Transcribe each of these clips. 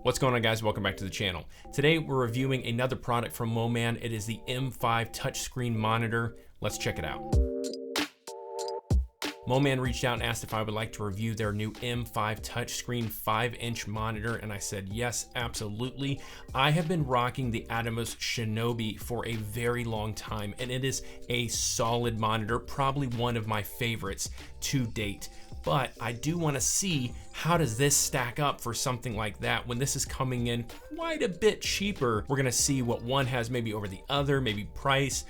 What's going on, guys? Welcome back to the channel. Today we're reviewing another product from Moman. It is the M5 touchscreen monitor. Let's check it out. Moman reached out and asked if I would like to review their new M5 touchscreen 5-inch monitor, and I said yes, absolutely. I have been rocking the Atomos Shinobi for a very long time, and it is a solid monitor, probably one of my favorites to date. But I do want to see, how does this stack up for something like that when this is coming in quite a bit cheaper? We're gonna see what one has maybe over the other, maybe price,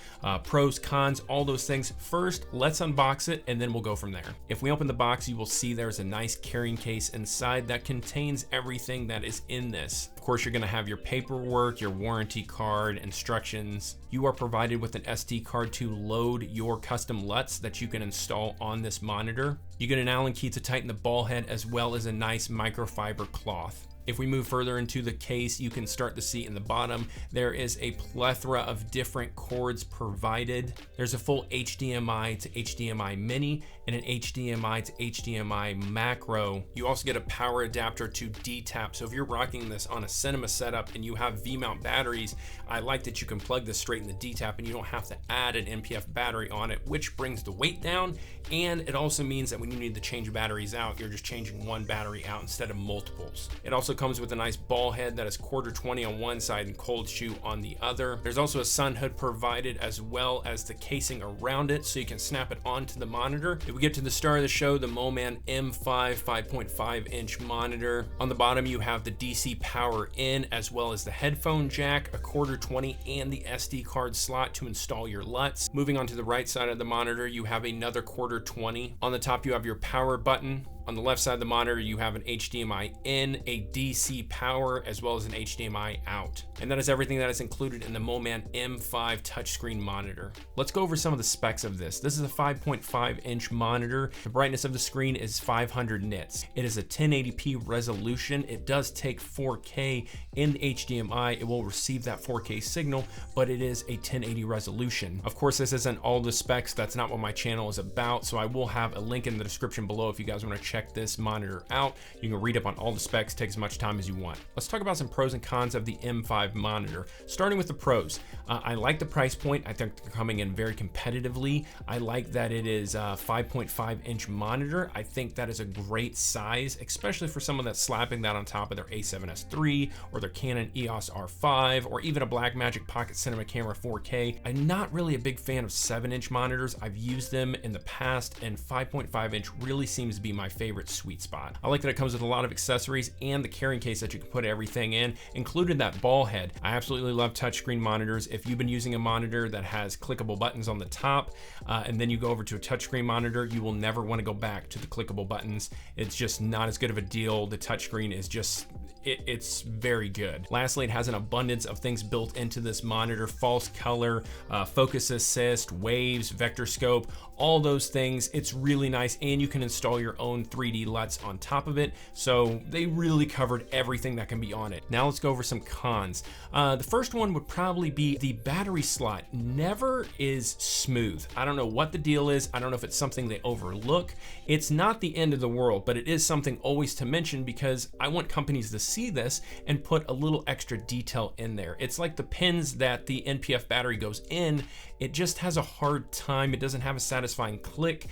pros, cons, all those things. First, let's unbox it and then we'll go from there. If we open the box, you will see there's a nice carrying case inside that contains everything that is in this. Of course, you're gonna have your paperwork, your warranty card, instructions. You are provided with an SD card to load your custom LUTs that you can install on this monitor. You get an Allen key to tighten the ball head, as well as a nice microfiber cloth. If we move further into the case, you can start to see in the bottom, there is a plethora of different cords provided. There's a full HDMI to HDMI mini and an HDMI to HDMI macro. You also get a power adapter to D-Tap. So if you're rocking this on a cinema setup and you have V-mount batteries, I like that you can plug this straight in the D-Tap and you don't have to add an NPF battery on it, which brings the weight down. And it also means that when you need to change batteries out, you're just changing one battery out instead of multiples. It also comes with a nice ball head that is 1/4-20 on one side and cold shoe on the other. There's also a sun hood provided, as well as the casing around it, so you can snap it onto the monitor. If we get to the start of the show, the Moman M5 5.5-inch monitor. On the bottom, you have the DC power in, as well as the headphone jack, a 1/4-20, and the SD card slot to install your LUTs. Moving on to the right side of the monitor, you have another 1/4-20. On the top, you have your power button. On the left side of the monitor, you have an HDMI in, a DC power, as well as an HDMI out. And that is everything that is included in the Moman M5 touchscreen monitor. Let's go over some of the specs of this. This is a 5.5-inch monitor. The brightness of the screen is 500 nits. It is a 1080p resolution. It does take 4K in the HDMI. It will receive that 4K signal, but it is a 1080 resolution. Of course, this isn't all the specs. That's not what my channel is about. So I will have a link in the description below if you guys want to check this monitor out. You can read up on all the specs, take as much time as you want. Let's talk about some pros and cons of the M5 monitor. Starting with the pros, I like the price point. I think they're coming in very competitively. I like that it is a 5.5-inch monitor. I think that is a great size, especially for someone that's slapping that on top of their A7S III or their Canon EOS R5 or even a Blackmagic Pocket Cinema Camera 4K. I'm not really a big fan of 7-inch monitors. I've used them in the past, and 5.5-inch really seems to be my favorite sweet spot. I like that it comes with a lot of accessories and the carrying case that you can put everything in, including that ball head. I absolutely love touchscreen monitors. If you've been using a monitor that has clickable buttons on the top, and then you go over to a touchscreen monitor, you will never want to go back to the clickable buttons. It's just not as good of a deal. The touchscreen is just, it's very good. Lastly, it has an abundance of things built into this monitor: false color, focus assist, waves, vector scope, all those things. It's really nice, and you can install your own 3D LUTs on top of it. So they really covered everything that can be on it. Now let's go over some cons. The first one would probably be the battery slot never is smooth. I don't know what the deal is. I don't know if it's something they overlook. It's not the end of the world, but it is something always to mention, because I want companies to see this and put a little extra detail in there. It's like the pins that the NPF battery goes in. It just has a hard time. It doesn't have a satisfying click.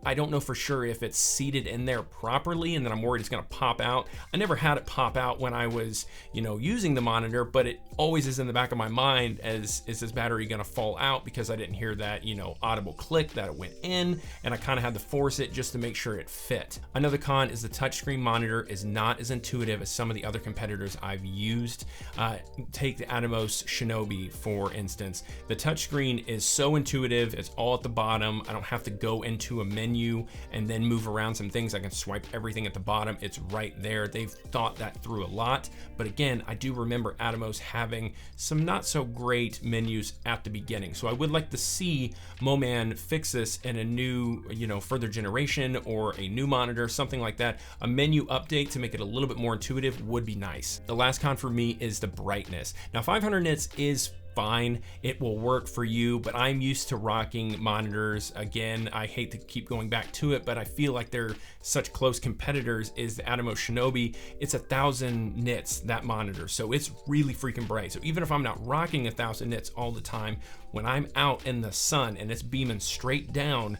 I don't know for sure if it's seated in there properly, and then I'm worried it's gonna pop out. I never had it pop out when I was, using the monitor, but it always is in the back of my mind as, is this battery gonna fall out, because I didn't hear that, audible click that it went in, and I kind of had to force it just to make sure it fit. Another con is the touchscreen monitor is not as intuitive as some of the other competitors I've used. Take the Atomos Shinobi, for instance. The touchscreen is so intuitive. It's all at the bottom. I don't have to go into a menu and then move around some things. I can swipe everything at the bottom. It's right there. They've thought that through a lot. But again, I do remember Atomos having some not so great menus at the beginning. So I would like to see Moman fix this in a new, further generation, or a new monitor, something like that. A menu update to make it a little bit more intuitive would be nice. The last con for me is the brightness. Now, 500 nits is fine. It will work for you, but I'm used to rocking monitors. Again, I hate to keep going back to it, but I feel like they're such close competitors. Is the Atomos Shinobi. It's 1,000 nits, that monitor, so it's really freaking bright. So even if I'm not rocking 1,000 nits all the time, when I'm out in the sun and it's beaming straight down,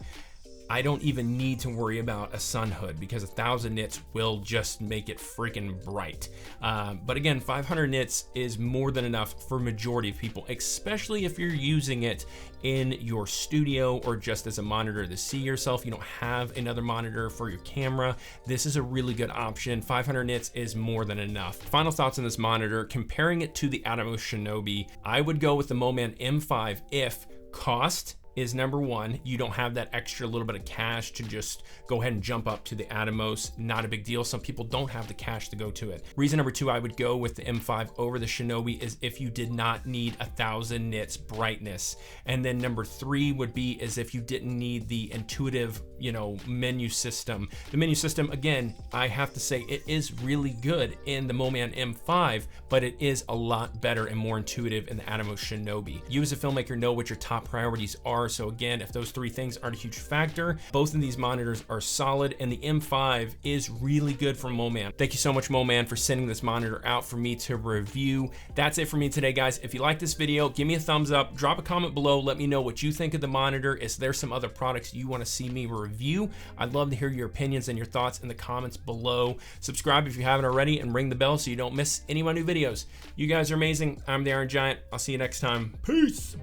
I don't even need to worry about a sun hood because 1,000 nits will just make it freaking bright. But again, 500 nits is more than enough for majority of people, especially if you're using it in your studio or just as a monitor to see yourself. You don't have another monitor for your camera. This is a really good option. 500 nits is more than enough. Final thoughts on this monitor, comparing it to the Atomos Shinobi, I would go with the Moman M5 if cost is number one. You don't have that extra little bit of cash to just go ahead and jump up to the Atomos. Not a big deal. Some people don't have the cash to go to it. Reason number two, I would go with the M5 over the Shinobi is if you did not need 1,000 nits brightness. And then number three would be as if you didn't need the intuitive, menu system. The menu system, again, I have to say it is really good in the Moman M5, but it is a lot better and more intuitive in the Atomos Shinobi. You as a filmmaker know what your top priorities are. So again, if those three things aren't a huge factor, both of these monitors are solid, and the M5 is really good from Moman. Thank you so much, Moman, for sending this monitor out for me to review. That's it for me today, guys. If you like this video, give me a thumbs up, drop a comment below, let me know what you think of the monitor. Is there some other products you want to see me review? I'd love to hear your opinions and your thoughts in the comments below. Subscribe if you haven't already, and ring the bell so you don't miss any of my new videos. You guys are amazing. I'm the Iron Giant. I'll see you next time. Peace.